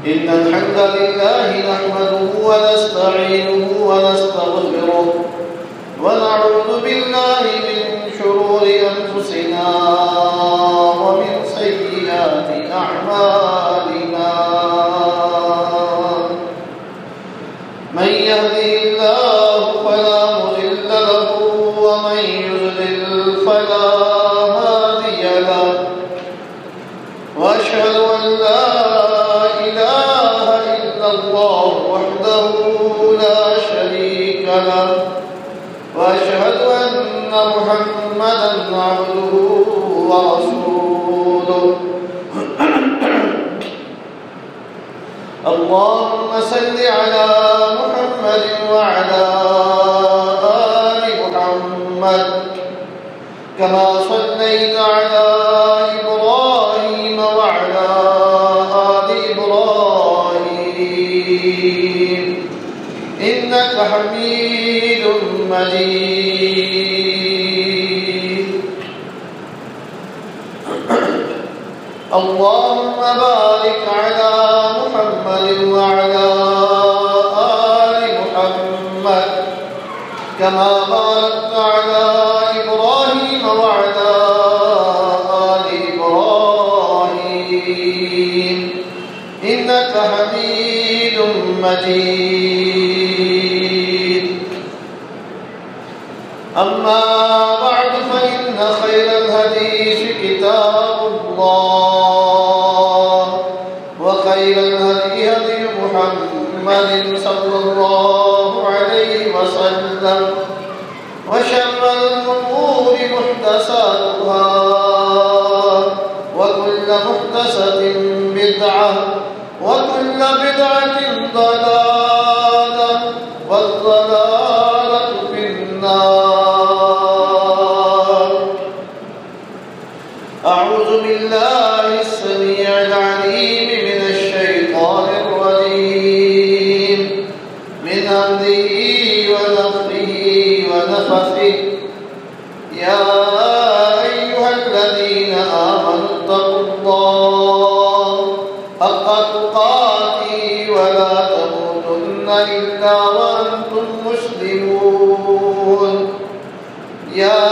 إن الحمد لله نحمده ونستعينه ونستغفره ونعوذ بالله من شرور أنفسنا ومن سيئات أعمالنا من يهده الله فلا مضل له ومن يضلل فلا هادي له وأشهد أن لا إله إلا الله وحده لا شريك له وأشهد أن محمدا عبده ورسوله اللهم صل على محمد وعلى آل محمد كما صليت على إبراهيم وعلى آل إبراهيم إنك حميد مجيد اللهم بارك على محمد وعلى آل محمد كما باركت على إبراهيم وعلى آل إبراهيم إنك حميد مجيد أما بعد فإن خير الحديث كتاب الله وخير الهدي هدي محمد صلى الله عليه وسلم وشر الأمور محدثاتها وكل محدثة بدعة وكل بدعة ضلالة والضلالة في النار أعوذ بالله السميع العليم من الشيطان الرجيم من همزه ونفخه ونفثه يا أيها الذين آمنوا اتقوا الله حق تقاته ولا تموتن إلا وأنتم مسلمون يا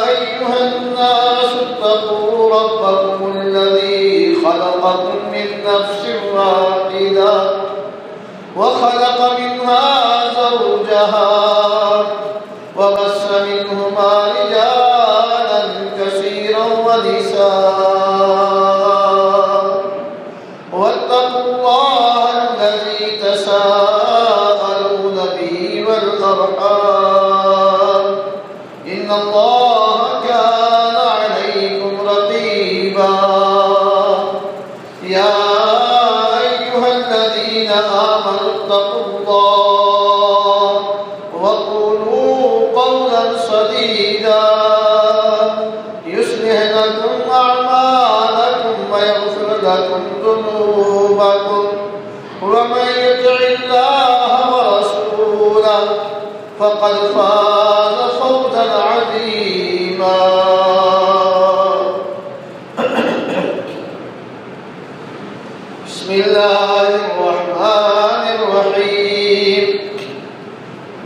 أيها الناس اتقوا ربكم الذي خلقكم من نفس واحدة وخلق منها زوجها وبث منهما رجالا كثيرا ونساء واتقوا الله الذي تساءلون به والأرحام إن الله كان عليكم رقيبا يا أيها الذين آمنوا اتقوا الله وقولوا قولا سديدا يصلح لكم أعمالكم ويغفر لكم ذنوبكم ومن يطع الله ورسوله فقد فاز فوزا عظيما بسم الله الرحمن الرحيم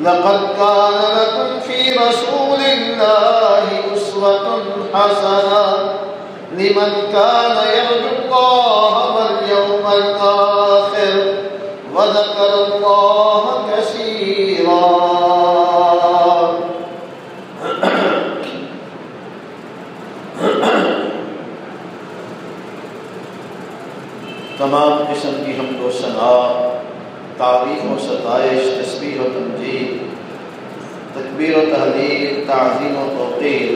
لقد كان لكم في رسول الله أسوة حسنة لمن كان يرجو الله واليوم الآخر وذكر الله كثيرا تمام قسم کی حمد و ثنا، تعریف و ستائش، تسبیح و تمجید، تکبیر و تحلیل، تعظیم و توقیر،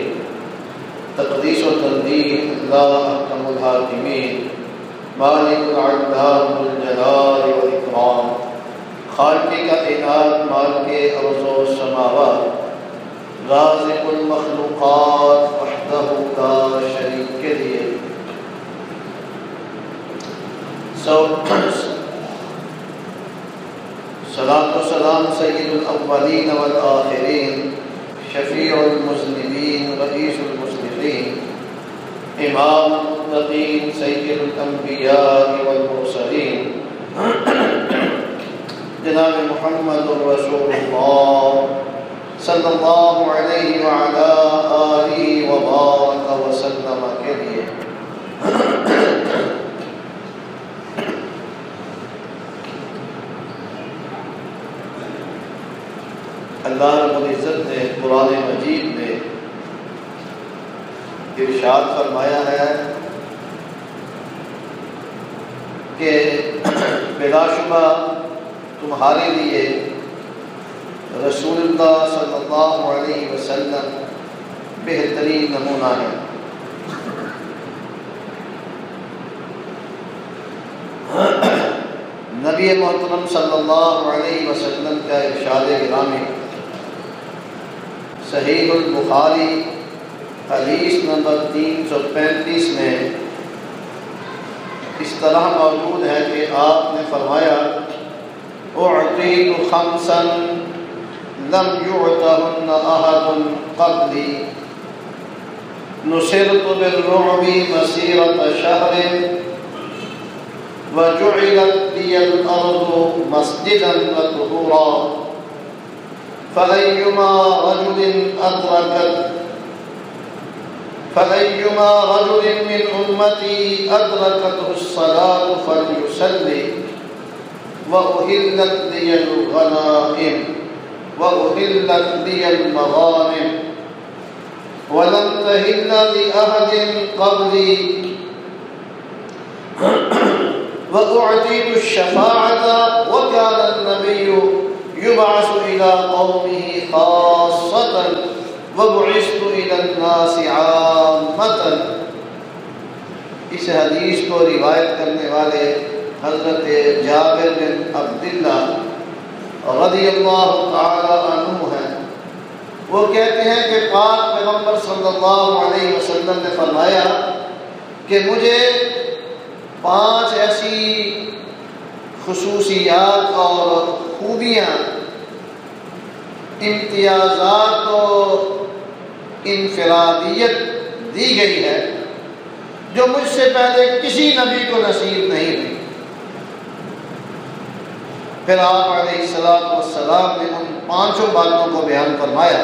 تقدیس و تنزیہ اللہ احکم الحاکمین، مالک العدل ذو الجلال والاکرام، خالق کائنات، مالک ارض و سماوات، رازق المخلوقات وحدہ لا شریک کے لیے صلاۃ و سلام سید الاولین والآخرین، شفیع المذنبین، رئیس المصلحین، امام المتقین، سید الانبیاء والمرسلین، جناب محمد رسول اللہ صلی اللہ علیہ وعلا آلہ وبارک وسلم کے لیے اللہ رب العزت نے قرآن مجید میں ارشاد فرمایا ہے کہ بلا شبہ تمہارے لیے رسول اللہ صلی اللہ علیہ وسلم بہترین نمونہ ہے۔ نبی محترم صلی اللہ علیہ وسلم کا ارشاد گرامی صحیح البخاری حدیث نمبر 335 میں اس طرح موجود ہے کہ آپ نے فرمایا اعطیت خمسا لم یعطہن احد قبلی نصرت بالرعب مسیرۃ شہر وجعلت لی الارض مسجدا وطہورا فأيما رجل من أمتي أدركته الصلاة فليصلي وأحلت لي الغنائم وأحلت لي المغانم ولم تحل لأحد قبلي وأعطيت الشفاعة وكان النبي يبعث إلى قومه خاصة وبعثت إلى الناس عامة۔ اس حدیث کو روایت کرنے والے حضرت جابر بن عبداللہ رضی اللہ تعالی عنہ ہیں۔ وہ کہتے ہیں کہ پاک پیغمبر صلی اللہ علیہ وسلم نے فرمایا کہ مجھے 5 ایسی خصوصیات اور خوبیاں، امتیازات و انفرادیت دی گئی ہے جو مجھ سے پہلے کسی نبی کو نصیب نہیں ہوئی۔ پھر آپ علیہ السلام نے ان 5 باتوں کو بیان فرمایا۔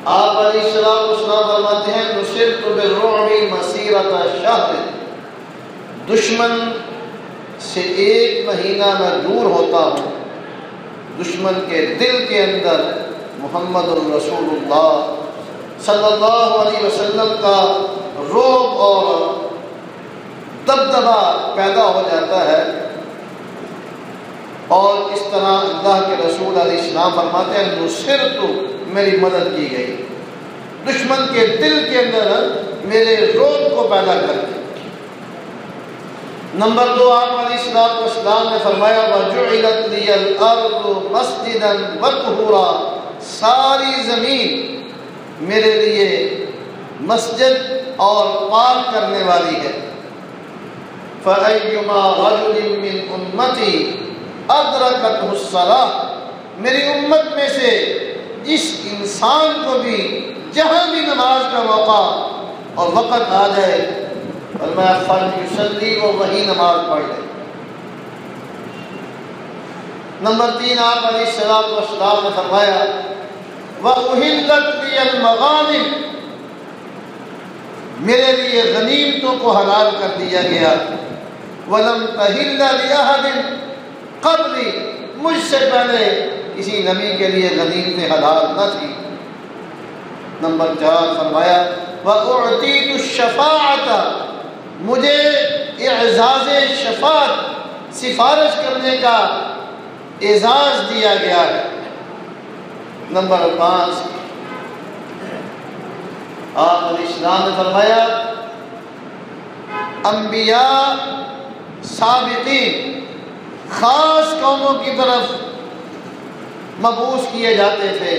آپ علیہ السلام فرماتے ہیں نصرت بالرعب مسیرۃ شہر، دشمن سے 1 مہینہ میں دور ہوتا ہوں، دشمن کے دل کے اندر محمد الرسول اللہ صلی اللہ علیہ وسلم کا رعب اور دبدبہ پیدا ہو جاتا ہے، اور اس طرح اللہ کے رسول علیہ السلام فرماتے ہیں نصرت، میری مدد کی گئی، دشمن کے دل کے اندر میرے رعب کو پیدا کر کے۔ نمبر 2، آپ علیہ السلام نے فرمایا وَجُعِلَتْ لِيَ الْأَرْضُ مَسْجِدًا وَطُہُورًا، ساری زمین میرے لیے مسجد اور پاک کرنے والی ہے۔ فَأَيُّمَا رَجُلٍ مِّنْ أُمَّتِي أَدْرَكَتْهُ الصَّلَاةُ، میری امت میں سے جس انسان کو بھی جہاں بھی نماز کا موقع اور وقت آ جائے فرمایا فَلْيُصَلِّ، وہ وہی نماز پڑھ لے۔ نمبر 3، آپ علیہ السلام نے فرمایا وَأُحِلَّتْ لِيَ الْمَغَانِمُ، میرے لیے غنیمتوں کو حلال کر دیا گیا۔ وَلَمْ تَحِلَّ لِأَحَدٍ قَبْلِي، مجھ سے پہلے کسی نبی کے لیے غنیمتیں حلال نہ تھی۔ نمبر 4 فرمایا وَأُعْطِيتُ الشَّفَاعَةَ، مجھے اعزاز شفاعت، سفارش کرنے کا اعزاز دیا گیا ہے۔ نمبر 5، آپ علیہ السلام نے فرمایا انبیاء سابقین خاص قوموں کی طرف مبعوث کیے جاتے تھے۔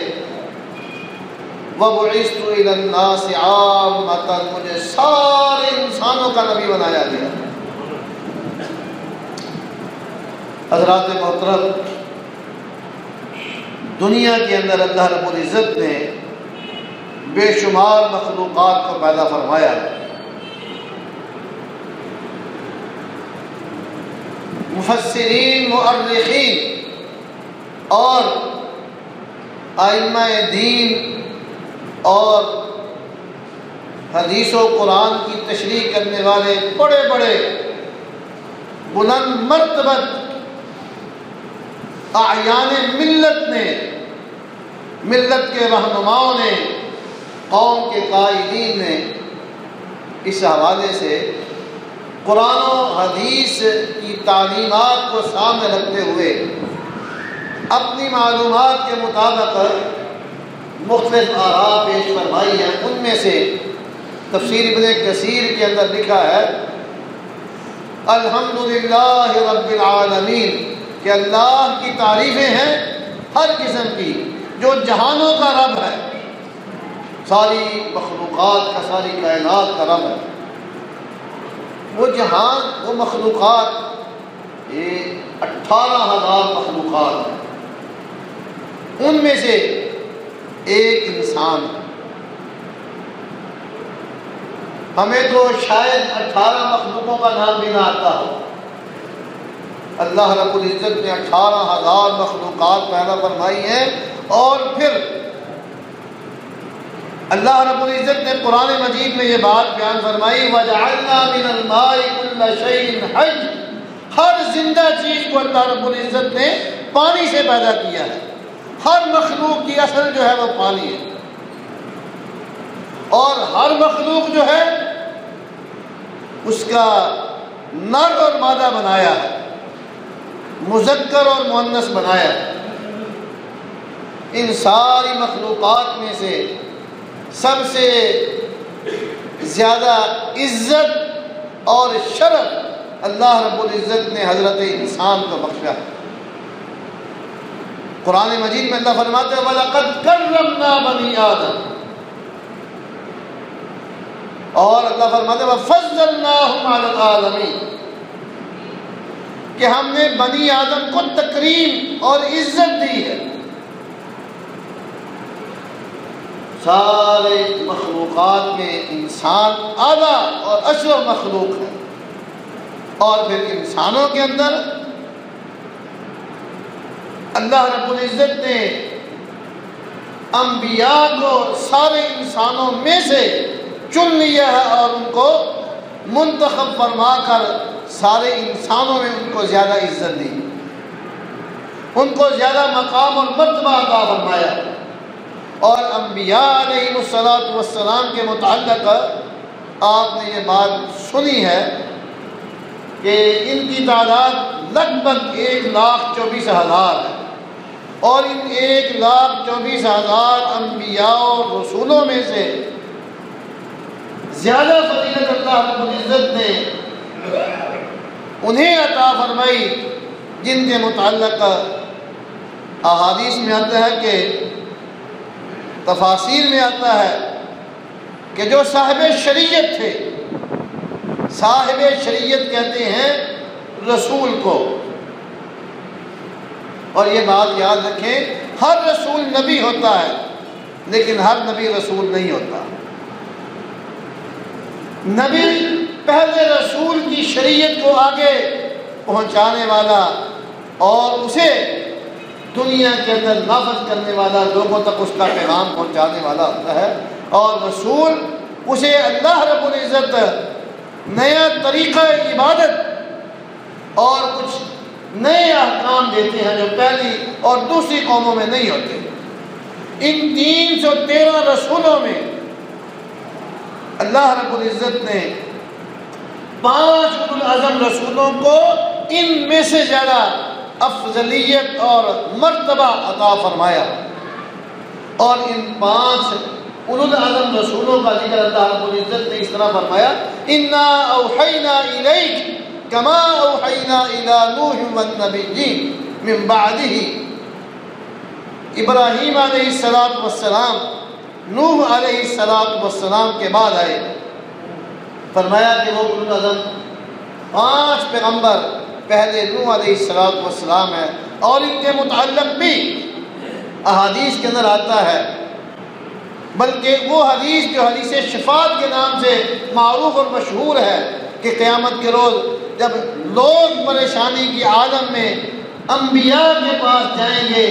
وَبُعِثْتُ إِلَى النَّاسِ عَامَّةً، مجھے سارے انسانوں کا نبی بنایا گیا۔ حضرات محترم، دنیا کے اندر اللہ رب العزت نے بے شمار مخلوقات کو پیدا فرمایا۔ مفسرین، مؤرخین اور ائمہ دین اور حدیث و قرآن کی تشریح کرنے والے بڑے بڑے بلند مرتبت اعیان ملت نے، ملت کے رہنماؤں نے، قوم کے قائدین نے اس حوالے سے قرآن و حدیث کی تعلیمات کو سامنے رکھتے ہوئے اپنی معلومات کے مطابق مختلف آراء پیش فرمائی ہیں۔ ان میں سے تفسیر ابن کثیر کے اندر لکھا ہے الحمدللہ رب العالمین، کہ اللہ کی تعریفیں ہیں ہر قسم کی، جو جہانوں کا رب ہے، ساری مخلوقات کا، ساری کائنات کا رب ہے۔ وہ جہان، وہ مخلوقات، یہ 18,000 مخلوقات ہیں، ان میں سے ایک انسان ہے۔ ہمیں تو شاید 18 مخلوقوں کا نام بھی نہ آتا ہو، اللہ رب العزت نے 18,000 مخلوقات پیدا فرمائی ہیں۔ اور پھر اللہ رب العزت نے قرآن مجید میں یہ بات بیان فرمائی وَجَعَلْنَا مِنَ الْمَاءِ كُلَّ شَيْءٍ حَيٍّ، ہر زندہ چیز کو اللہ رب العزت نے پانی سے پیدا کیا ہے۔ ہر مخلوق کی اصل جو ہے وہ پانی ہے، اور ہر مخلوق جو ہے اس کا نر اور مادہ بنایا ہے، مذکر اور مؤنث بنایا ہے۔ ان ساری مخلوقات میں سے سب سے زیادہ عزت اور شرف اللہ رب العزت نے حضرت انسان کو بخشا ہے۔ قرآن مجید میں اللہ فرماتے ہیں وَلَقَدْ كَرَّمْنَا بَنِي آدَمَ، اور اللہ فرماتے ہیں وَفَضَّلْنَاهُمْ عَلَى الْعَالَمِينَ، کہ ہم نے بنی آدم کو تکریم اور عزت دی ہے۔ سارے مخلوقات میں انسان اعلیٰ اور اشرف مخلوق ہے، اور پھر انسانوں کے اندر اللہ رب العزت نے انبیاء کو سارے انسانوں میں سے چن لیا ہے اور ان کو منتخب فرما کر سارے انسانوں میں ان کو زیادہ عزت دی، ان کو زیادہ مقام اور مرتبہ عطا فرمایا۔ اور انبیاء علیہ السلام کے متعلق آپ نے یہ بات سنی ہے کہ ان کی تعداد لگ بھگ 1,24,000 ہے، اور ان 1,24,000 انبیاء اور رسولوں میں سے زیادہ فضیلت اللہ رب العزت نے انہیں عطا فرمائی جن کے متعلق احادیث میں آتا ہے، کہ تفاسیر میں آتا ہے کہ جو صاحب شریعت تھے، صاحب شریعت کہتے ہیں رسول کو، اور یہ بات یاد رکھیں ہر رسول نبی ہوتا ہے لیکن ہر نبی رسول نہیں ہوتا۔ نبی پہلے رسول کی شریعت کو آگے پہنچانے والا اور اسے دنیا کے اندر نافذ کرنے والا، لوگوں تک اس کا پیغام پہنچانے والا ہوتا ہے، اور رسول اسے اللہ رب العزت نیا طریقہ عبادت اور کچھ نئے احکام دیتے ہیں جو پہلی اور دوسری قوموں میں نہیں ہوتے۔ ان 313 رسولوں میں اللہ رب العزت نے 5 اولو العزم رسولوں کو ان میں سے زیادہ افضلیت اور مرتبہ عطا فرمایا، اور ان 5 اولو العزم رسولوں کا ذکر اللہ رب العزت نے اس طرح فرمایا اِنَّا أَوْحَيْنَا إِلَيْكَ كَمَا أَوْحَيْنَا إِلَى نُوحٍ وَالنَّبِيِّينَ مِن بَعْدِهِ۔ ابراہیم علیہ السلام نوح علیہ السلام کے بعد آئے، فرمایا کہ وہ اولو العزم 5 پیغمبر پہلے نوح علیہ السلام ہے، اور ان کے متعلق بھی احادیث کے اندر آتا ہے، بلکہ وہ حدیث جو حدیث شفاعت کے نام سے معروف اور مشہور ہے کہ قیامت کے روز جب لوگ پریشانی کی عالم میں انبیاء کے پاس جائیں گے،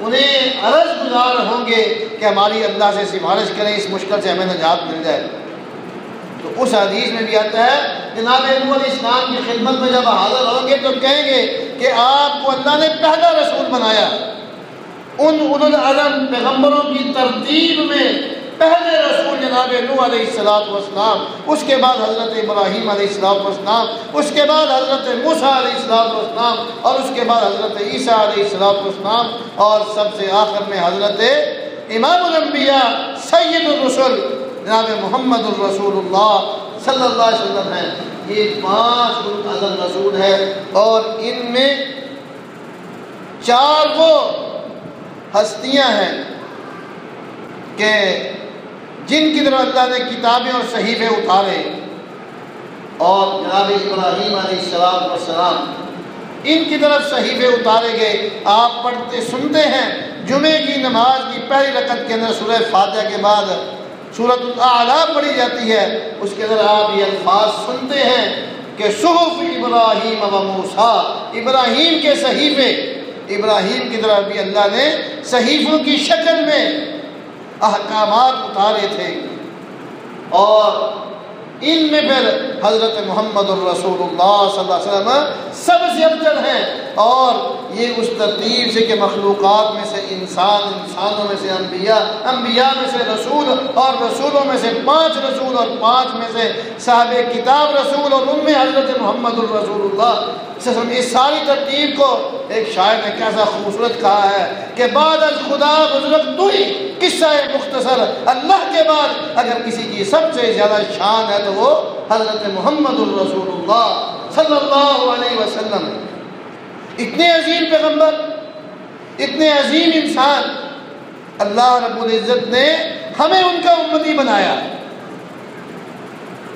انہیں عرض گزار ہوں گے کہ ہماری اللہ سے سفارش کریں، اس مشکل سے ہمیں نجات مل جائے۔ تو اس حدیث میں بھی آتا ہے جناب نوح علیہ السلام کی خدمت میں جب حاضر ہوں گے تو کہیں گے کہ آپ کو اللہ نے پہلا رسول بنایا، ان اولو العزم پیغمبروں کی ترتیب میں پہلے رسول جناب نوح علیہ السلام، اس کے بعد حضرت ابراہیم علیہ السلام، اس کے بعد حضرت موسیٰ علیہ السلام، اور اس کے بعد حضرت عیسیٰ علیہ السلام، اور سب سے آخر میں حضرت امام الانبیاء سید الرسل جناب محمد الرسول اللہ صلی اللہ علیہ وسلم ہیں۔ یہ 5 اولو العزم رسول ہیں، اور ان میں 4 وہ ہستیاں ہیں کہ جن کی طرف اللہ نے کتابیں اور صحیفے اتارے، اور جناب ابراہیم علیہ السلام ان کی طرف صحیفے اتارے گئے۔ آپ پڑھتے سنتے ہیں جمعے کی نماز کی پہلی رکعت کے اندر سورہ فاتحہ کے بعد سورۃ الاعلیٰ پڑھی جاتی ہے، اس کے اندر آپ یہ الفاظ سنتے ہیں کہ صحف ابراہیم و موسیٰ، ابراہیم کے صحیفے، ابراہیم کی طرف بھی اللہ نے صحیفوں کی شکل میں احکامات اتارے تھے، اور ان میں پھر حضرت محمد الرسول اللہ صلی اللہ علیہ وسلم سب سے افضل ہیں، اور یہ اس ترتیب سے کہ مخلوقات میں سے انسانوں میں سے انبیاء میں سے رسول، اور رسولوں میں سے 5 رسول، اور 5 میں سے صاحب کتاب رسول، اور ان میں حضرت محمد الرسول اللہ۔ اس ساری ترتیب کو ایک شاعر نے کیسا خوبصورت کہا ہے کہ بعد از خدا بزرگ تو ہی قصہ مختصر، اللہ کے بعد اگر کسی کی سب سے زیادہ شان ہے تو وہ حضرت محمد الرسول اللہ صلی اللہ علیہ وسلم۔ اتنے عظیم پیغمبر، اتنے عظیم انسان، اللہ رب العزت نے ہمیں ان کا امتی بنایا۔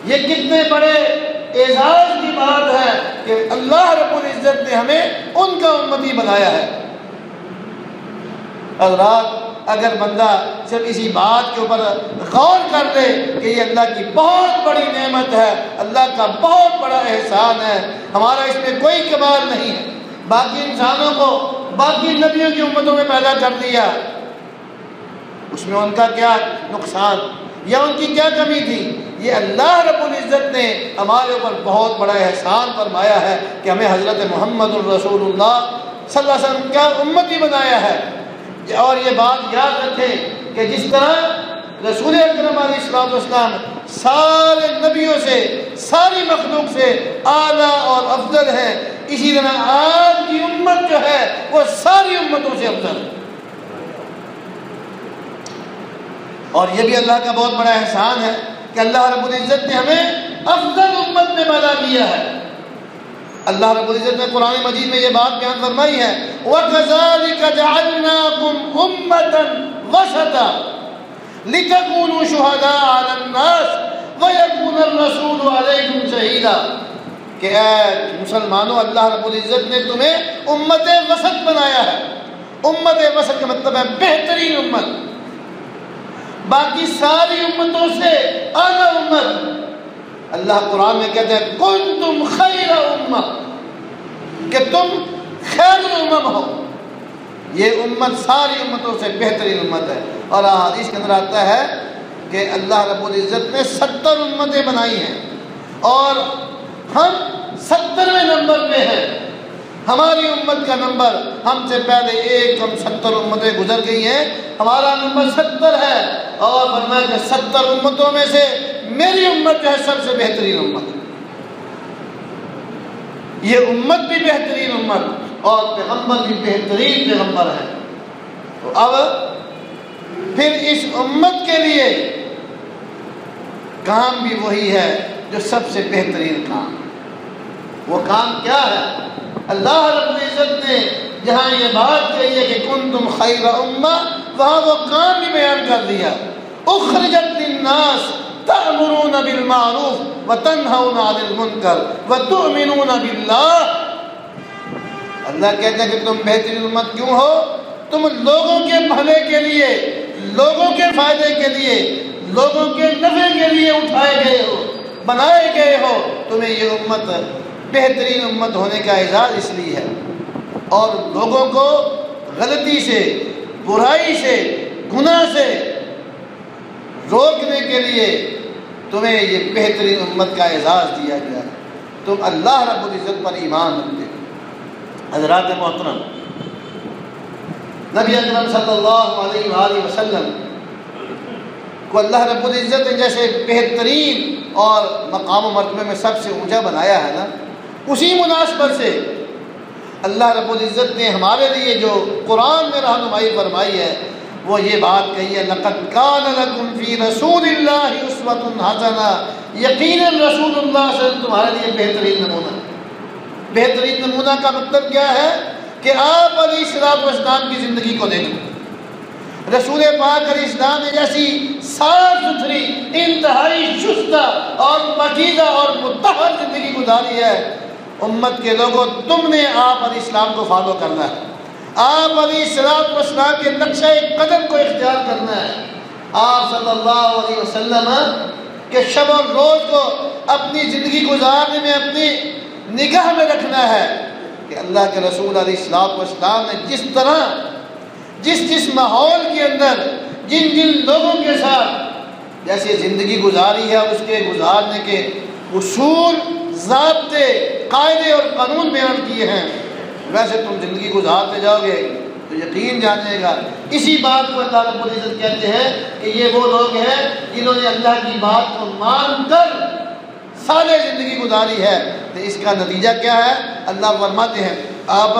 یہ کتنے بڑے اعزاز کی بات ہے کہ اللہ رب العزت نے ہمیں ان کا امتی بنایا ہے۔ حضرات، اگر بندہ صرف اسی بات کے اوپر غور کر لے کہ یہ اللہ کی بہت بڑی نعمت ہے، اللہ کا بہت بڑا احسان ہے، ہمارا اس میں کوئی کمال نہیں ہے، باقی انسانوں کو باقی نبیوں کی امتوں میں پیدا کر دیا، اس میں ان کا کیا نقصان یا ان کی کیا کمی تھی؟ یہ اللہ رب العزت نے ہمارے اوپر بہت بڑا احسان فرمایا ہے کہ ہمیں حضرت محمد الرسول اللہ صلی اللہ علیہ وسلم کا امتی بنایا ہے۔ اور یہ بات یاد رکھیں کہ جس طرح رسول اکرم علیہ السلام سارے نبیوں سے، ساری مخلوق سے اعلیٰ اور افضل ہیں، اسی طرح آپ کی امت جو ہے وہ ساری امتوں سے افضل ہے۔ اور یہ بھی اللہ کا بہت بڑا احسان ہے کہ اللہ رب العزت نے ہمیں افضل امت میں پیدا کیا ہے۔ اللہ رب العزت نے قرآن مجید میں یہ بات بیان فرمائی ہے وَكَذَلِكَ جَعَلْنَاكُمْ أُمَّةً وَسَطًا لِتَكُونُوا شُهَدَاءَ عَلَى النَّاسِ وَيَكُونَ الرَّسُولُ عَلَيْكُمْ شَهِيدًا، کہ اے مسلمانوں، اللہ رب العزت نے تمہیں امت وسط بنایا ہے۔ امت وسط کا مطلب ہے بہترین امت، باقی ساری امتوں سے اعلیٰ امت۔ اللہ قرآن میں کہتے ہیں کنتم خیر امہ، کہ تم خیر الامم ہو۔ یہ امت ساری امتوں سے بہترین امت ہے، اور حدیث کے اندر آتا ہے کہ اللہ رب العزت نے 70 امتیں بنائی ہیں، اور ہم 70ویں نمبر پہ ہیں۔ ہماری امت کا نمبر، ہم سے پہلے ایک 70 امتیں گزر گئی ہیں، ہمارا نمبر 70 ہے، اور فرمایا کہ 70 امتوں میں سے میری امت جو ہے سب سے بہترین امت ہے۔ یہ امت بھی بہترین امت اور پیغمبر بھی بہترین پیغمبر ہے۔ تو اب پھر اس امت کے لیے کام بھی وہی ہے جو سب سے بہترین کام۔ وہ کام کیا ہے؟ اللہ رب العزت نے جہاں یہ بات کہی ہے کہ کنتم خیر امہ، وہاں وہ کام بھی بیان کر دیا۔ اخرجت للناس تأمرون بالمعروف وتنہون عن المنکر وتؤمنون باللہ۔ اللہ کہتے ہیں کہ تم بہترین امت کیوں ہو؟ تم لوگوں کے بھلے کے لیے، لوگوں کے فائدے کے لیے، لوگوں کے نفع کے لیے اٹھائے گئے ہو، بنائے گئے ہو، تمہیں یہ امت بہترین امت ہونے کا اعزاز اس لیے ہے، اور لوگوں کو غلطی سے، برائی سے، گناہ سے روکنے کے لیے تمہیں یہ بہترین امت کا اعزاز دیا گیا ہے۔ تم اللہ رب العزت پر ایمان رکھتے ہو۔ حضرات محترم، نبی اکرم صلی اللہ علیہ وآلہ وسلم کو اللہ رب العزت نے جیسے بہترین اور مقام و مرتبے میں سب سے اونچا بنایا ہے نا، اسی مناسبت سے اللہ رب العزت نے ہمارے لیے جو قرآن میں رہنمائی فرمائی ہے وہ یہ بات کہی ہے، لَقَدْ كَانَ لَكُمْ فِي رَسُولِ اللَّهِ أُسْوَةٌ حَسَنَةٌ، یقیناً رسول اللہ صلی اللہ علیہ وسلم تمہارے لیے بہترین نمونہ۔ بہترین نمونہ کا مطلب کیا ہے کہ آپ علیہ السلام کی زندگی کو دیکھو۔ رسول پاک علیہ السلام نے جیسی صاف ستھری، انتہائی شستہ اور پاکیزہ اور مطہر زندگی گزاری ہے، امت کے لوگوں تم نے آپ علیہ السلام کو فالو کرنا ہے، آپ علیہ السلام کے نقشہ قدم کو اختیار کرنا ہے، آپ صلی اللہ علیہ وسلم کے شب اور روز کو اپنی زندگی گزارنے میں اپنی نگاہ میں رکھنا ہے کہ اللہ کے رسول علیہ السلام نے جس طرح جس ماحول کے اندر جن لوگوں کے ساتھ جیسے زندگی گزاری ہے اور اس کے گزارنے کے اصول، ضابطے، قاعدے اور قانون بیان کیے ہیں، ویسے تم زندگی گزارتے جاؤ گے تو یقین جانیے گا اسی بات کو اللہ رب العزت کہتے ہیں کہ یہ وہ لوگ ہیں جنہوں نے اللہ کی بات کو مان کر صالح زندگی گزاری ہے۔ تو اس کا نتیجہ کیا ہے؟ اللہ فرماتے ہیں آپ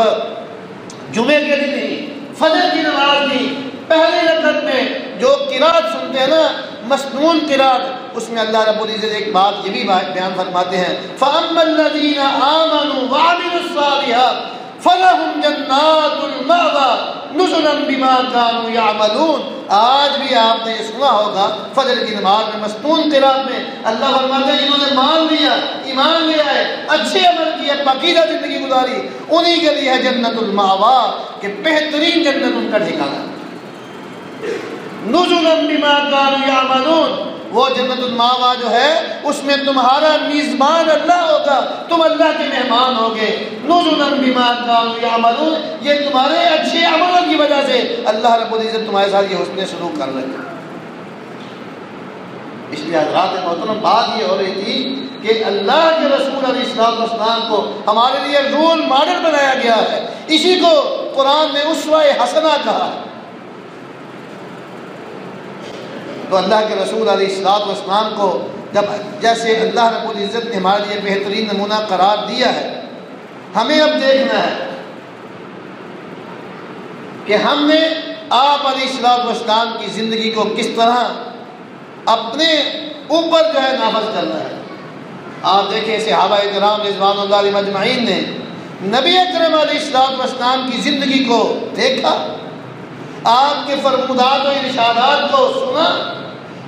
جمعے کے دن ہی فجر کی نماز کی پہلی رکعت میں جو قرات سنتے ہیں نا، مسنون قرات، اس میں اللہ رب العزت ایک بات یہ بھی بیان فرماتے ہیں، فَأَمَّا الَّذِينَ آمَنُوا وَعَمِلُوا الصَّالِحَاتِ فَلَهُمْ جَنَّاتُ الْمَأْوَىٰ نُزُلًا بِمَا كَانُوا يَعْمَلُونَ۔ آج بھی آپ نے یہ سنا ہوگا فجر کی نماز میں مسنون قرات میں اللہ فرماتے ہیں جنہوں نے مان لیا، ایمان لے آئے، اچھے عمل کیے، پاکیزہ زندگی گزاری، انہی کے لیے ہے جنت المأویٰ، کہ بہترین جنت ان کا ٹھکانہ۔ نزلا بما كانوا يعملون، وہ جنت المأویٰ جو ہے اس میں تمہارا میزبان اللہ ہوگا، تم اللہ کے مہمان ہوگے۔ نزلا بما كانوا يعملون، یہ تمہارے اچھے عملوں کی وجہ سے اللہ رب العزت تمہارے ساتھ یہ حسن سلوک کر رہے ہیں۔ اس لیے حضرات محترم بات یہ ہو رہی تھی کہ اللہ کے رسول علیہ السلام کو ہمارے لیے رول ماڈل بنایا گیا ہے، اسی کو قرآن نے اسوہ حسنہ کہا ہے۔ تو اللہ کے رسول علیہ السلام کو جب جیسے اللہ رب العزت نے ہمارے لیے بہترین نمونہ قرار دیا ہے، ہمیں اب دیکھنا ہے کہ ہم نے آپ علیہ السلام کی زندگی کو کس طرح اپنے اوپر جو ہے نافذ کرنا ہے۔ آپ دیکھیں صحابہ کرام رضوان اللہ علیہم اجمعین نے نبی اکرم علیہ السلام کی زندگی کو دیکھا، آپ کے فرمودات و ارشادات کو سنا،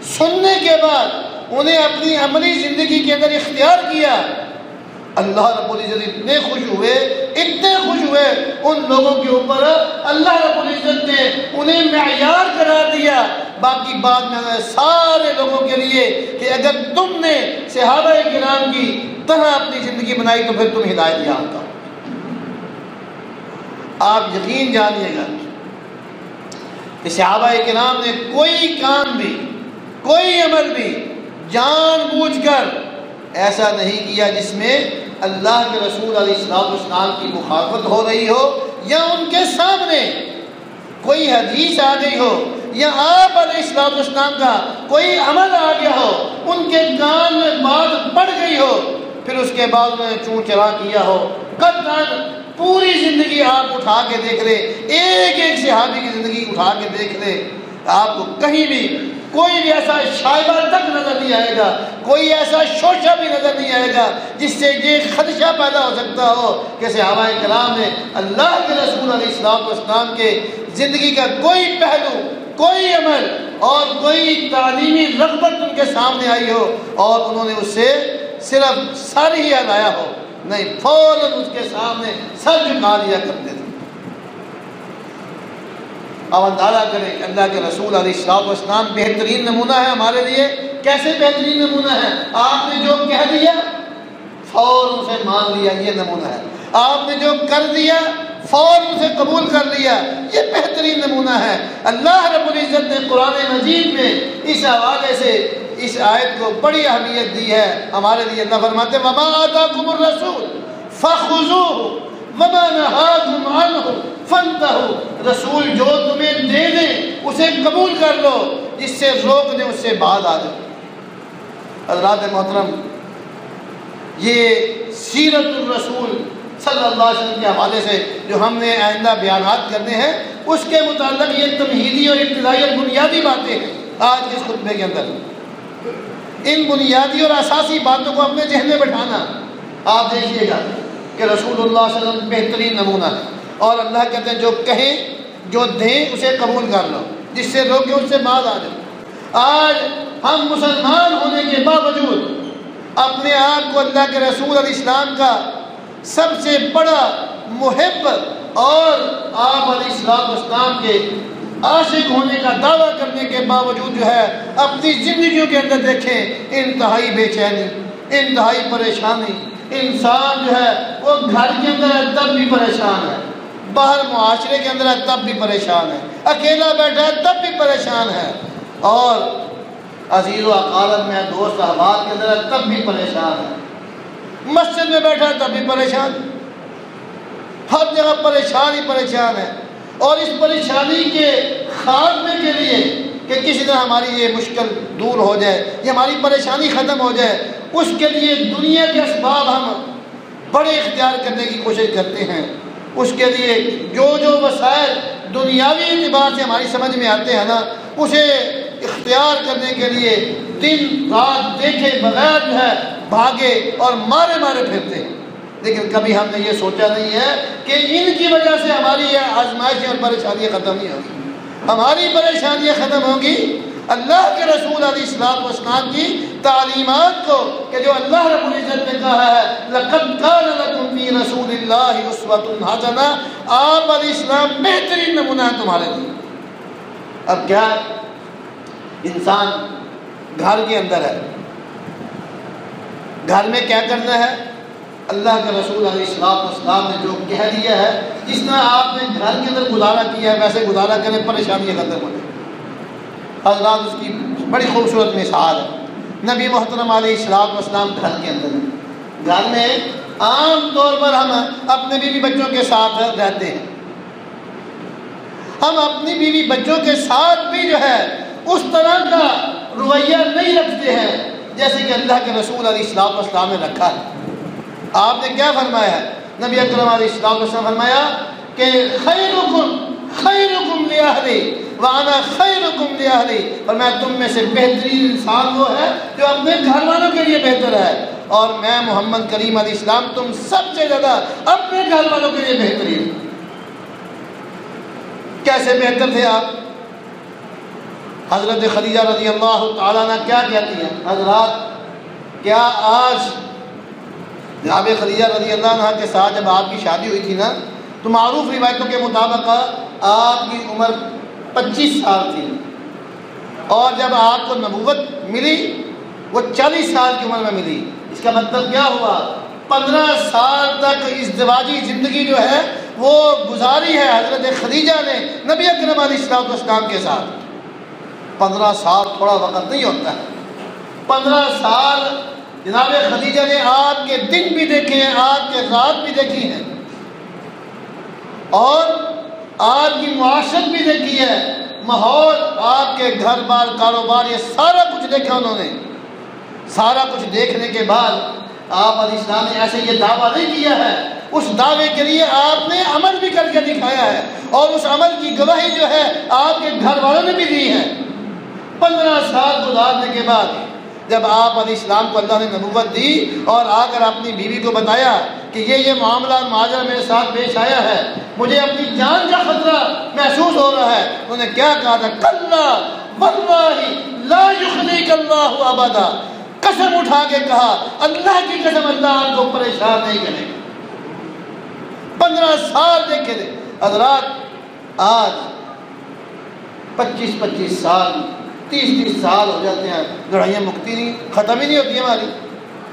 سننے کے بعد انہیں اپنی عملی زندگی کے اندر اختیار کیا۔ اللہ رب العزت اتنے خوش ہوئے ان لوگوں کے اوپر، اللہ رب العزت نے انہیں معیار قرار دیا باقی بعد میں سارے لوگوں کے لیے کہ اگر تم نے صحابہ کرام کی طرح اپنی زندگی بنائی تو پھر تم ہدایت یافتہ۔ آپ یقین جانیے گا کہ صحابہ کرام نے کوئی کام بھی، کوئی عمل بھی جان بوجھ کر ایسا نہیں کیا جس میں اللہ کے رسول علیہ السلام کی مخالفت ہو رہی ہو، یا ان کے سامنے کوئی حدیث آ گئی ہو، یا آپ علیہ السلام کا کوئی عمل آ گیا ہو، ان کے کان میں بات پڑ گئی ہو، پھر اس کے بعد انہوں نے چون چرا کیا ہو۔ قطعاً پوری زندگی آپ اٹھا کے دیکھ لیں، ایک صحابی کی زندگی اٹھا کے دیکھ لیں، آپ کو کہیں بھی کوئی بھی ایسا شائبہ تک نظر نہیں آئے گا، کوئی ایسا شوشہ بھی نظر نہیں آئے گا جس سے یہ خدشہ پیدا ہو سکتا ہو کہ صحابہ کرام نے اللہ کے رسول علیہ السلام کے زندگی کا کوئی پہلو، کوئی عمل اور کوئی تعلیمی رغبت ان کے سامنے آئی ہو اور انہوں نے اس سے صرف سر ہی ہلایا ہو، نہیں، فوراً اس کے سامنے سر جھکا دیا کرتے تھے۔ اب اندازہ کریں کہ اللہ کے رسول علیہ السلام بہترین نمونہ ہے ہمارے لیے۔ کیسے بہترین نمونہ ہے؟ آپ نے جو کہہ دیا فوراً اسے مان لیا، یہ نمونہ ہے۔ آپ نے جو کر دیا فوراً اسے قبول کر لیا، یہ بہترین نمونہ ہے۔ اللہ رب العزت نے قرآن مجید میں اس حوالے سے اس آیت کو بڑی اہمیت دی ہے ہمارے لیے۔ اللہ فرماتے ہیں وَمَا آتَاكُمُ الرَّسُولُ فَخُذُوهُ وَمَا نَهَاكُمْ عَنْهُ فَانْتَهُوا، رسول جو تمہیں دے دیں اسے قبول کر لو، جس سے روک دیں اس سے بعد آ جاؤ۔ حضرات محترم، یہ سیرت الرسول صلی اللہ علیہ وسلم کے حوالے سے جو ہم نے آئندہ بیانات کرنے ہیں، اس کے متعلق یہ تمہیدی اور ابتدائی اور بنیادی باتیں ہیں آج کے اس خطبے کے اندر۔ ان بنیادی اور اساسی باتوں کو اپنے ذہن میں بٹھانا۔ آپ دیکھیے گا کہ رسول اللہ صلی اللہ علیہ وسلم بہترین نمونہ ہے، اور اللہ کہتے ہیں جو کہیں جو دیں اسے قبول کر لو، جس سے روکے اس سے بعد آ جاؤ۔ آج ہم مسلمان ہونے کے باوجود اپنے آپ کو اللہ کے رسول علیہ السلام کا سب سے بڑا محب اور آپ علیہ السلام کے عاشق ہونے کا دعویٰ کرنے کے باوجود جو ہے اپنی زندگیوں کے اندر دیکھیں انتہائی بے چینی، انتہائی پریشانی۔ انسان جو ہے وہ گھر کے اندر ہے تب بھی پریشان ہے، باہر معاشرے کے اندر ہے تب بھی پریشان ہے، اکیلا بیٹھا ہے تب بھی پریشان ہے، اور عزیز و اقارب میں دوست احباب کے اندر ہے تب بھی پریشان ہے، مسجد میں بیٹھا ہے تب بھی پریشان، ہر جگہ پریشان ہی پریشان ہے۔ اور اس پریشانی کے خاتمے کے لیے کہ کسی طرح ہماری یہ مشکل دور ہو جائے، یہ ہماری پریشانی ختم ہو جائے، اس کے لیے دنیا کے اسباب ہم بڑے اختیار کرنے کی کوشش کرتے ہیں۔ اس کے لیے جو وسائل دنیاوی اعتبار سے ہماری سمجھ میں آتے ہیں نا، اسے اختیار کرنے کے لیے دن رات دیکھے بغیر جو ہے بھاگے اور مارے پھرتے ہیں، لیکن کبھی ہم نے یہ سوچا نہیں ہے کہ ان کی وجہ سے ہماری یہ آزمائشیں اور پریشانیاں ختم نہیں ہوگی۔ ہماری پریشانیاں ختم ہوگی اللہ کے رسول علیہ السلام کی تعلیمات کو، کہ جو اللہ رب العزت نے کہا ہے لَقَدْ كَانَ لَكُمْ فِي رَسُولِ اللَّهِ أُسْوَةٌ حَسَنَةٌ، آپ علیہ السلام بہترین نمونہ ہے تمہارے لیے۔ اب کیا انسان گھر کے اندر ہے، گھر میں کیا کرنا ہے؟ اللہ کے رسول علیہ السلام نے جو کہہ دیا ہے، جس طرح آپ نے گھر کے اندر گزارا کیا ہے ویسے گزارا کریں، پریشانیاں ختم ہو جائیں۔ حضرات اس کی بڑی خوبصورت مثال ہے نبی محترم علیہ السلام گھر کے اندر ہے۔ گھر میں عام طور پر ہم اپنے بیوی بچوں کے ساتھ رہتے ہیں، ہم اپنی بیوی بچوں کے ساتھ بھی جو ہے اس طرح کا رویہ نہیں رکھتے ہیں جیسے کہ اللہ کے رسول علیہ السلام نے رکھا ہے۔ آپ نے کیا فرمایا ہے؟ نبی اکرم علیہ السلام فرمایا کہ خیرکم لأہلی وانا خیرکم لأہلی، فرمایا تم میں سے بہترین انسان وہ ہے جو اپنے گھر والوں کے لیے بہتر ہے، اور میں محمد کریم علیہ السلام تم سب سے زیادہ اپنے گھر والوں کے لیے بہترین۔ کیسے بہتر تھے آپ؟ حضرت خدیجہ رضی اللہ تعالیٰ عنہ کیا کہتی ہیں؟ حضرات کیا آج جناب خدیجہ رضی اللہ عنہ کے ساتھ جب آپ کی شادی ہوئی تھی نا، تو معروف روایتوں کے مطابق آپ کی عمر 25 سال تھی، اور جب آپ کو نبوت ملی وہ 40 سال کی عمر میں ملی۔ اس کا مطلب کیا ہوا؟ 15 سال تک ازدواجی زندگی جو ہے وہ گزاری ہے حضرت خدیجہ نے نبی اکرم علیہ السلام کے ساتھ۔ 15 سال تھوڑا وقت نہیں ہوتا ہے۔ 15 سال جناب خدیجہ نے آپ کے دن بھی دیکھے ہیں، آپ کے رات بھی دیکھی ہیں، اور آپ کی معاشرت بھی دیکھی ہے، ماحول، آپ کے گھر بار کاروبار، یہ سارا کچھ دیکھا انہوں نے۔ سارا کچھ دیکھنے کے بعد آپ علیہ السلام نے ایسے یہ دعویٰ نہیں کیا ہے، اس دعوے کے لیے آپ نے عمل بھی کر کے دکھایا ہے، اور اس عمل کی گواہی جو ہے آپ کے گھر والوں نے بھی دی ہے۔ 15 سال گزارنے کے بعد جب آپ علیہ السلام کو اللہ نے نبوت دی اور آ کر اپنی بیوی کو بتایا کہ یہ معاملہ ماجرا میرے ساتھ پیش آیا ہے، مجھے اپنی جان کا خطرہ محسوس ہو رہا ہے، انہوں نے کیا کہا تھا؟ کلا واللہ لا یخزیک اللہ ابدا، قسم اٹھا کے کہا اللہ کی قسم اللہ آپ کو پریشان نہیں کرے گا۔ 15 سال دیکھے تھے حضرات، آج 25 سال 30 سال ہو جاتے ہیں، لڑائیاں مکتی نہیں، ختم ہی نہیں ہوتی ہماری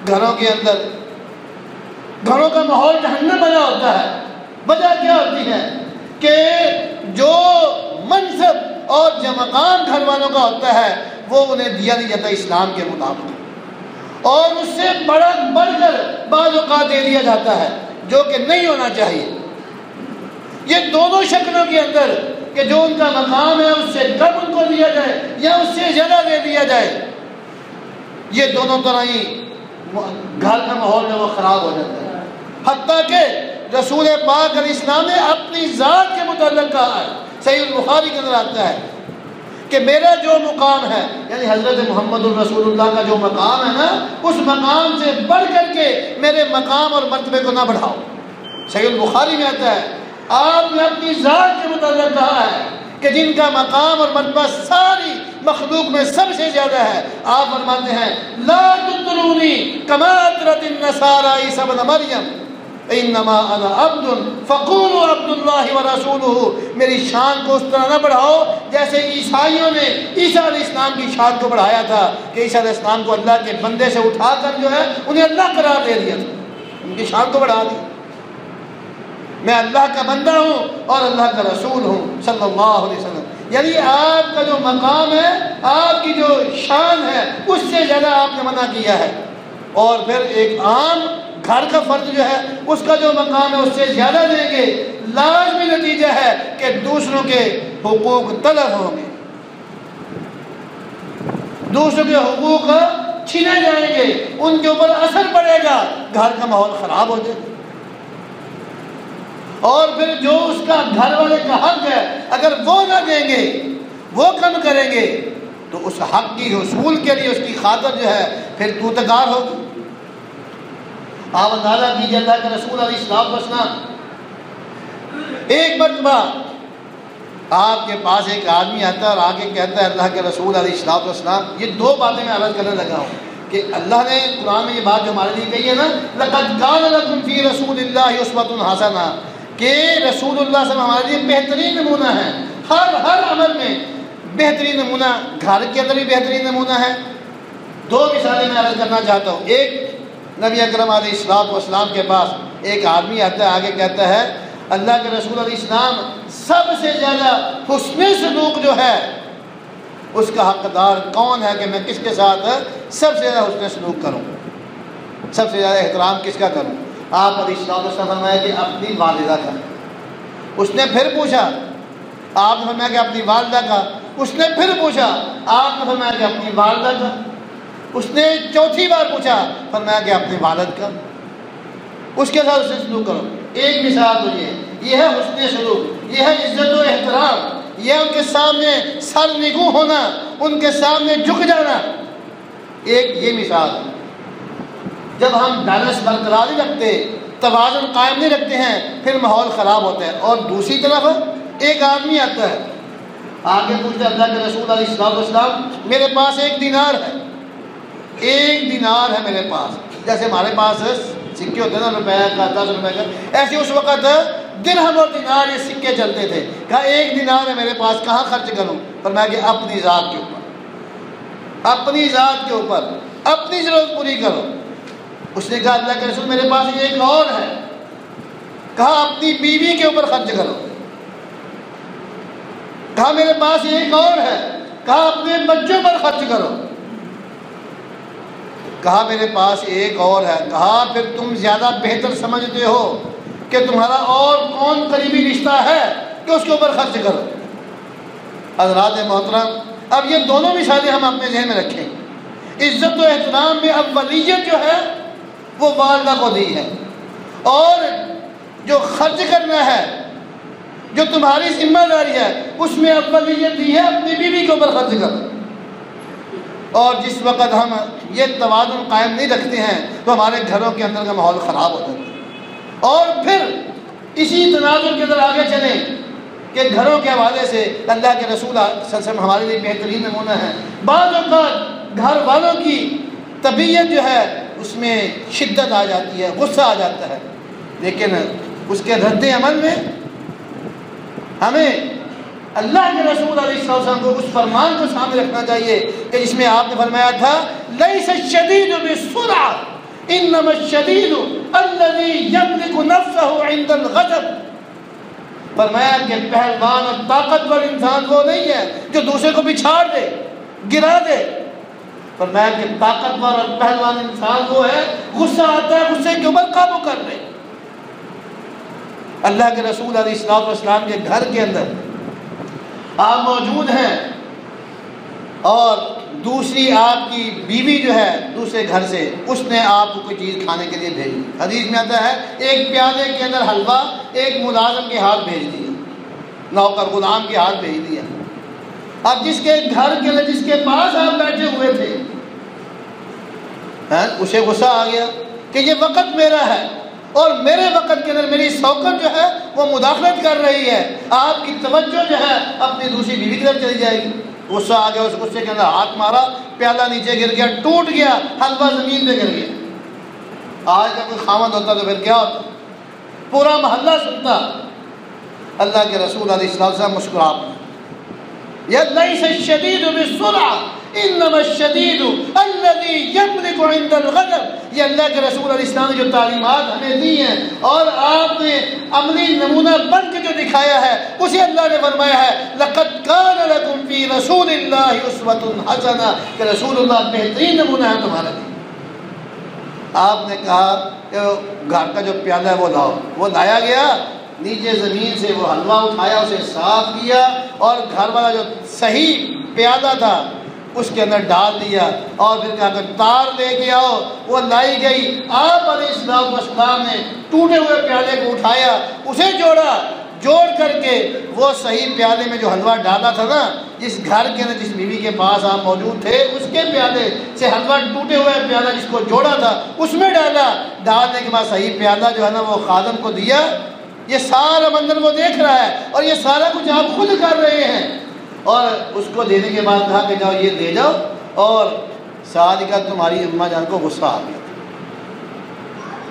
گھروں کے اندر۔ گھروں کا ماحول جہنم بنا ہوتا ہے۔ وجہ کیا ہوتی ہے کہ جو منصب اور جو مقام گھر والوں کا ہوتا ہے وہ انہیں دیا نہیں جاتا اسلام کے مطابق، اور اس سے بڑھ کر بعض اوقات دے دیا جاتا ہے جو کہ نہیں ہونا چاہیے۔ یہ دونوں شکلوں کے اندر کہ جو ان کا مقام ہے اس سے کم ان کو دیا جائے یا اس سے زیادہ دے دیا جائے، یہ دونوں طرح ہی گھر کا ماحول جو وہ خراب ہو جاتا ہے۔ حتیٰ کہ رسول پاک علیہ السلام نے اپنی ذات کے متعلق کہا ہے، صحیح البخاری کے اندر آتا ہے کہ میرا جو مقام ہے، یعنی حضرت محمد الرسول اللہ کا جو مقام ہے نا، اس مقام سے بڑھ کر کے میرے مقام اور مرتبے کو نہ بڑھاؤ۔ صحیح البخاری میں آتا ہے آپ نے اپنی ذات کے متعلق کہا ہے کہ جن کا مقام اور مرتبہ ساری مخلوق میں سب سے زیادہ ہے، آپ فرماتے ہیں لا تطرونی کما اطرت النصارى عیسی ابن مریم انما انا عبد فقولوا عبد اللہ ورسولہ۔ میری شان کو اس طرح نہ بڑھاؤ جیسے عیسائیوں نے عیسیٰ علیہ السلام کی شان کو بڑھایا تھا کہ عیسیٰ علیہ السلام کو اللہ کے بندے سے اٹھا کر جو ہے انہیں اللہ قرار دے دیا تھا، ان کی شان کو بڑھا دی۔ میں اللہ کا بندہ ہوں اور اللہ کا رسول ہوں صلی اللہ علیہ وسلم، یعنی آپ کا جو مقام ہے، آپ کی جو شان ہے، اس سے زیادہ آپ نے منع کیا ہے۔ اور پھر ایک عام گھر کا فرد جو ہے اس کا جو مقام ہے اس سے زیادہ دیں گے، لازمی نتیجہ ہے کہ دوسروں کے حقوق تلف ہوں گے، دوسروں کے حقوق چھینے جائیں گے، ان کے اوپر اثر پڑے گا، گھر کا ماحول خراب ہو جائے گا۔ اور پھر جو اس کا گھر والے کا حق ہے اگر وہ نہ دیں گے، وہ کم کریں گے، تو اس حق کی حصول کے لیے اس کی خاطر جو ہے پھر تو تکار ہوگی۔ آپ اندازہ کیجیے اللہ کے رسول علیہ السلام ایک مرتبہ آپ کے پاس ایک آدمی آتا ہے اور آگے کہتا ہے اللہ کے رسول علیہ السلام، یہ دو باتیں میں عرض کرنے لگا ہوں کہ اللہ نے قرآن میں یہ بات جو ہمارے لیے کہی ہے نا، لَقَدْ كَانَ لَكُمْ فِي رَسُولِ اللَّهِ أُسْوَةٌ حَسَنَةٌ، کہ رسول اللہ صلی اللہ علیہ وسلم ہمارے لیے بہترین نمونہ ہے، ہر عمل میں بہترین نمونہ، گھر کے اندر بھی بہترین نمونہ ہے۔ دو مثالیں میں عرض کرنا چاہتا ہوں۔ ایک نبی اکرم علیہ السلام کے پاس ایک آدمی آتا ہے، آگے کہتا ہے اللہ کے رسول علیہ السلام سب سے زیادہ حسن سلوک جو ہے اس کا حقدار کون ہے کہ میں کس کے ساتھ سب سے زیادہ حسن سلوک کروں، سب سے زیادہ احترام کس کا کروں؟ آپ علیہ السلام نے فرمایا کہ اپنی والدہ کا۔ اس نے پھر پوچھا، آپ نے فرمایا کہ اپنی والدہ کا۔ اس نے پھر پوچھا، آپ نے فرمایا کہ اپنی والدہ کا۔ اس نے چوتھی بار پوچھا، فرمایا کہ اپنے والد کا۔ اس کے ساتھ اسے سلوک کرو۔ ایک مثال تو یہ ہے حسن سلوک، یہ ہے عزت و احترام، یہ ان کے سامنے سر نگو ہونا، ان کے سامنے جھک جانا۔ ایک یہ مثال، جب ہم بیلنس برقرار نہیں رکھتے، توازن قائم نہیں رکھتے ہیں، پھر ماحول خراب ہوتا ہے۔ اور دوسری طرف ایک آدمی آتا ہے، آگے پوچھتا ہے اللہ کے رسول علیہ السلام میرے پاس ایک دینار ہے، ایک دینار ہے میرے پاس، جیسے ہمارے پاس سکے ہوتے ہیں نا، روپے کا 10 روپے کا، ایسے اس وقت درہم اور دینار یہ سکے چلتے تھے۔ کہا ایک دینار ہے میرے پاس، کہاں خرچ کروں؟ فرمایا کہ اپنی ذات کے اوپر، اپنی ذات کے اوپر، اپنی ضرورت پوری کرو۔ اس نے کہا اللہ کے رسول میرے پاس ایک اور ہے، کہا اپنی بیوی کے اوپر خرچ کرو۔ کہا میرے پاس ایک اور ہے، کہا اپنے بچوں پر خرچ کرو۔ کہا میرے پاس ایک اور ہے، کہا پھر تم زیادہ بہتر سمجھتے ہو کہ تمہارا اور کون قریبی رشتہ ہے کہ اس کے اوپر خرچ کرو۔ حضرات محترم، اب یہ دونوں مثالیں ہم اپنے ذہن میں رکھیں۔ عزت و احترام میں اولیت جو ہے وہ والدہ کو دی ہے، اور جو خرچ کرنا ہے، جو تمہاری ذمہ داری ہے، اس میں اولیت دی ہے اپنی بیوی کے اوپر خرچ کرو۔ اور جس وقت ہم یہ توازن قائم نہیں رکھتے ہیں تو ہمارے گھروں کے اندر کا ماحول خراب ہو جاتا ہے۔ اور پھر اسی تناظر کے اندر آگے چلیں کہ گھروں کے حوالے سے اللہ کے رسول صلی اللہ علیہ وسلم ہمارے لیے بہترین نمونہ ہے۔ بعض اوقات گھر والوں کی طبیعت جو ہے اس میں شدت آ جاتی ہے، غصہ آ جاتا ہے، لیکن اس کے رد عمل میں ہمیں اللہ کے رسول علیہ السلام کو اس فرمان کو سامنے رکھنا چاہیے کہ جس میں آپ نے فرمایا تھا لیس الشدید بالسرعہ، انما الشدید الذی یملک نفسہ عند الغضب. فرمایا کہ پہلوان اور طاقتور انسان وہ نہیں ہے جو دوسرے کو پچھاڑ دے، گرا دے. فرمایا کہ طاقتور اور پہلوان انسان وہ ہے غصہ آتا ہے غصے کے اوپر قابو کر لے. اللہ کے رسول علیہ الصلوۃ والسلام کے گھر کے اندر آپ موجود ہیں اور دوسری آپ کی بیوی جو ہے دوسرے گھر سے اس نے آپ کو کوئی چیز کھانے کے لیے بھیجی. حدیث میں آتا ہے ایک پیالے کے اندر حلوہ ایک ملازم کے ہاتھ بھیج دیا، نوکر غلام کے ہاتھ بھیج دیا. اب جس کے گھر کے اندر جس کے پاس آپ بیٹھے ہوئے تھے اسے غصہ آ گیا کہ یہ وقت میرا ہے اور میرے وقت کے اندر میری شوکت جو ہے وہ مداخلت کر رہی ہے، آپ کی توجہ جو ہے اپنی دوسری بیوی کی طرف چلی جائے گی. غصہ آ گیا، اس غصے کے اندر ہاتھ مارا، پیالہ نیچے گر گیا، ٹوٹ گیا، حلوہ زمین پہ گر گیا. آج کا کوئی خامد ہوتا تو پھر کیا ہوتا؟ پورا محلہ سنتا. اللہ کے رسول علیہ السلام مسکرا پڑے. لیس الشدید بالسرعہ انما الشدید الذی یملک عند الغضب. یہ اللہ کے رسول علیہ السلام نے جو تعلیمات ہمیں دی ہیں اور آپ نے عملی نمونہ بن کے جو دکھایا ہے اسے اللہ نے فرمایا ہے لقد کان لکم فی رسول اللہ اسوۃ حسنہ، کہ رسول اللہ بہترین نمونہ ہے تمہارے لیے. آپ نے کہا کہ گھر کا جو پیالہ ہے وہ لاؤ، وہ لایا گیا، نیچے زمین سے وہ حلوہ اٹھایا، اسے صاف کیا اور گھر والا جو صحیح پیالہ تھا اس کے اندر ڈال دیا اور پھر کہا کہ تار لے کے آؤ. وہ لائی گئی. آپ علیہ السلام نے ٹوٹے ہوئے پیالے کو اٹھایا، اسے جوڑا، جوڑ کر کے وہ صحیح پیالے میں جو حلوہ ڈالا تھا نا، جس گھر کے اندر جس بیوی کے پاس آپ موجود تھے اس کے پیالے سے حلوہ ٹوٹے ہوئے پیالہ جس کو جوڑا تھا اس میں ڈالا. ڈالنے کے بعد صحیح پیالہ جو ہے نا وہ خادم کو دیا. یہ سارا منظر وہ دیکھ رہا ہے اور یہ سارا کچھ آپ خود کر رہے ہیں. اور اس کو دینے کے بعد کہا کہ جاؤ یہ لے جاؤ. اور ساتھ کا تمہاری اماں جان کو غصہ آ گیا،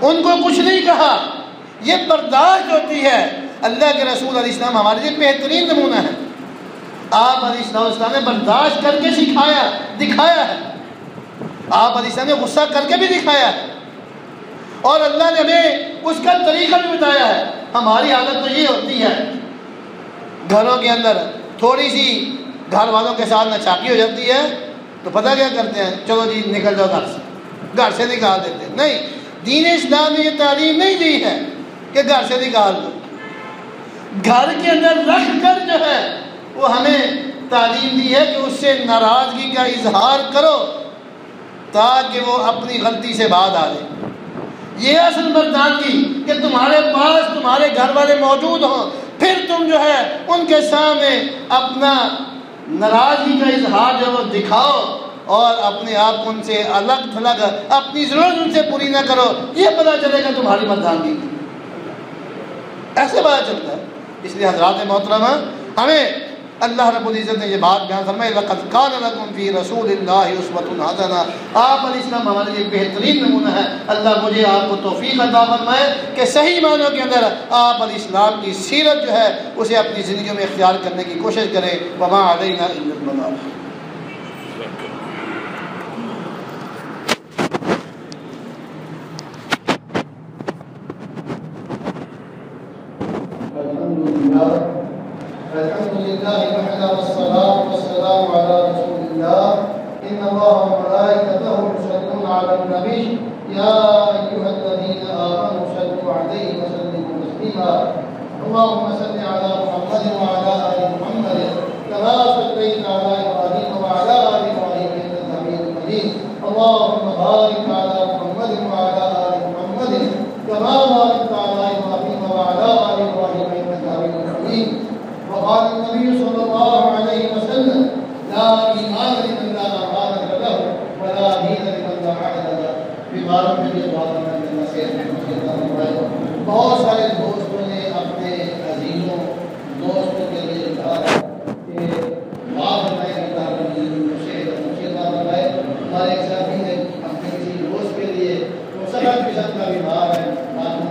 ان کو کچھ نہیں کہا. یہ برداشت ہوتی ہے. اللہ کے رسول علیہ السلام ہمارے لیے بہترین نمونہ ہے. آپ علیہ السلام نے برداشت کر کے سکھایا، دکھایا ہے. آپ علیہ السلام نے غصہ کر کے بھی دکھایا ہے اور اللہ نے ہمیں اس کا طریقہ بھی بتایا ہے. ہماری عادت تو یہ ہوتی ہے گھروں کے اندر تھوڑی سی گھر والوں کے ساتھ ناچاکی ہو جاتی ہے تو پتہ کیا کرتے ہیں، چلو جی نکل جاؤ گھر سے نکال دیتے ہیں. نہیں، دین اسلام نے یہ تعلیم نہیں دی ہے کہ گھر سے نکال دو. گھر کے اندر رکھ کر جو ہے وہ ہمیں تعلیم دی ہے کہ اس سے ناراضگی کا اظہار کرو تاکہ وہ اپنی غلطی سے بعد آ جائے. یہ اصل مردانگی کہ تمہارے پاس تمہارے گھر والے موجود ہوں، پھر تم جو ہے ان کے سامنے اپنا ناراضگی کا اظہار جو وہ دکھاؤ اور اپنے آپ کو ان سے الگ تھلگ اپنی ضرورت ان سے پوری نہ کرو. یہ پتہ چلے گا تمہاری مردانگی، ایسے پتہ چلتا ہے. اس لیے حضرات محترمہ ہمیں اللہ رب العزت نے یہ بات بیان فرمائی لقد کان لکم فی رسول اللہ اسوۃ حسنہ. آپ علیہ السلام ہمارے لیے بہترین نمونہ ہے. اللہ مجھے آپ کو توفیق عطا فرمائے کہ صحیح معنوں کے اندر آپ علیہ السلام کی سیرت جو ہے اسے اپنی زندگیوں میں اختیار کرنے کی کوشش کریں. وما علینا الا البلاغ. الحمد لله وحده والصلاة والسلام على رسول الله. إن الله وملائكته يصلون على النبي يا أيها الذين آمنوا صلوا عليه وسلموا تسليما. اللهم صل على محمد وعلى آل محمد كما صليت على إبراهيم وعلى آل إبراهيم إنك حميد مجيد. اللهم بارك على محمد وعلى آل محمد كما باركت على إبراهيم وعلى آل إبراهيم إنك حميد مجيد. وقال النبي صلى الله عليه وسلم لا إيمان لمن لا أمانة له ولا دين لمن لا عهد له. بیماروں میں بھی بات کرنا چاہیے. بہت سارے دوستوں نے اپنے عزیزوں دوستوں کے لیے کہا کہ دعا بنائے بنائے. ہمارے ایک ساتھی نے اپنے کسی دوست کے لیے وہ 60% کا بیمار ہے،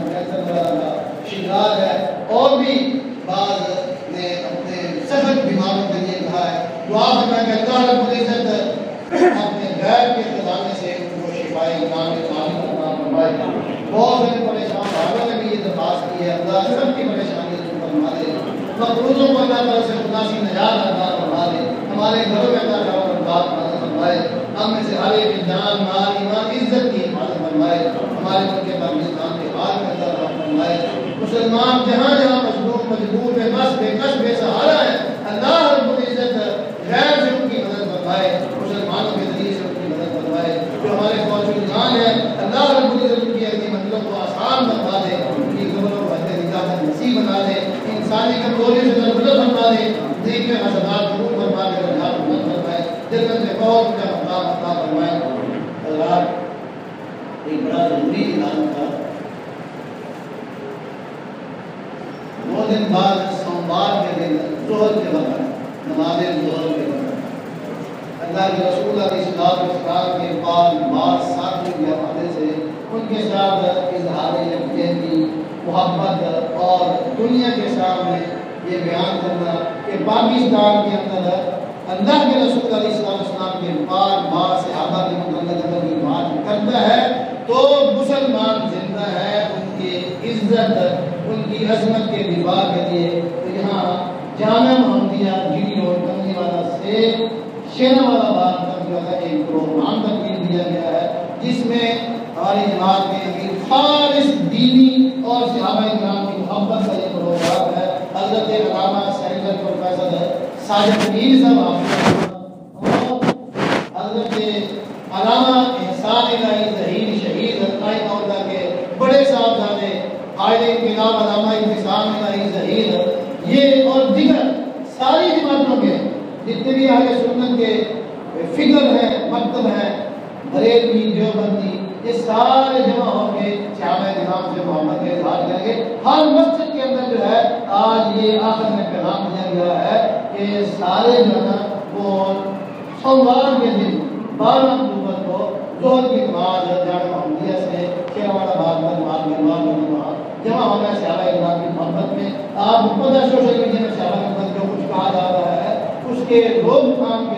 کینسر کا شکار ہے، اور بھی بعض نے اپنے سخت بیماروں کے لیے کہا ہے دعا بنائے کہ اللہ رب العزت اپنے غیب کے خزانے سے ان کو شفائے ایمان کے تعلیم کی ہے اللہ سب کی پریشانی دور فرما دے مقروضوں کو اللہ تعالیٰ سے خدا سی نجات عطا فرما دے ہمارے گھروں میں اللہ تعالیٰ برکات عطا فرمائے ہم میں سے ہر ایک جان مال ایمان عزت کی حفاظت فرمائے ہمارے ملک پاکستان کے حال میں اللہ تعالیٰ فرمائے مسلمان جہاں جہاں مظلوم مجبور بے بس بے کس بے سہارا ہے اللہ رب العزت غیر سے ان کی مدد فرمائے مسلمانوں کے ذریعے سے ان کی مدد فرمائے جو ہمارے فوج الجان ہے اللہ رب العزت ان کی اپنی منزلوں کو آسان بنا دے ان کی قبروں کو بہتر نجات نصیب بنا دے انسانی کمزوری سے درگزر فرما دے نیک حسنات قبول فرما دے رحمت فرمائے جنت میں بہت کا مقام عطا فرمائے حضرات ایک بڑا ضروری اعلان تھا دو دن بعد سوموار کے دن ظہر کے وقت نماز ظہر کے وقت اللہ کے رسول علیہ السلام کے بعد ساتھی کے حوالے سے ان کے ساتھ اظہار یکجہتی محبت اور دنیا کے سامنے یہ بیان کرنا کہ پاکستان کے اندر اللہ کے رسول علیہ السلام کے بعد صحابہ کی مطلق کی بات کرتا ہے تو مسلمان زندہ ہے ان کی عزت ان کی عظمت کے دفاع کے لیے تو یہاں جامعہ محمدیہ جی روڈ کرنے والا سے شیرا والا بات کا جو ہے ایک پروگرام ترتیب دیا گیا ہے جس میں ہماری جماعت کے امیر خالص دینی اور صحابہ کرام کی محبت کا یہ پروگرام ہے حضرت علامہ سینٹر پروفیسر ساجد میر صاحب اور حضرت علامہ احسان الہی ظہیر شہید حقائق مولا کے بڑے صاحبزادے قائد انقلاب علامہ انتظام الہی ظہیر یہ اور دیگر ساری جماعتوں کے جتنے بھی اہل سنت کے فکر ہیں مکتب ہیں بریلوی دیوبندی یہ سارے جمع ہو کے صحابہ کرام سے محبت کا اظہار کریں گے ہر مسجد کے اندر جو ہے آج یہ آخر میں پیغام دیا گیا ہے کہ سارے جو ہے نا وہ سوموار کے دن 12 اکتوبر کو ظہر کی نماز جامعہ محمدیہ سے شیرواڑہ باغ میں نماز وہاں جمع ہونا ہے صحابہ کرام کی محبت میں آپ کو پتہ سوشل میڈیا میں صحابہ کرام جو کچھ کہا جا رہا ہے اس کے روک تھام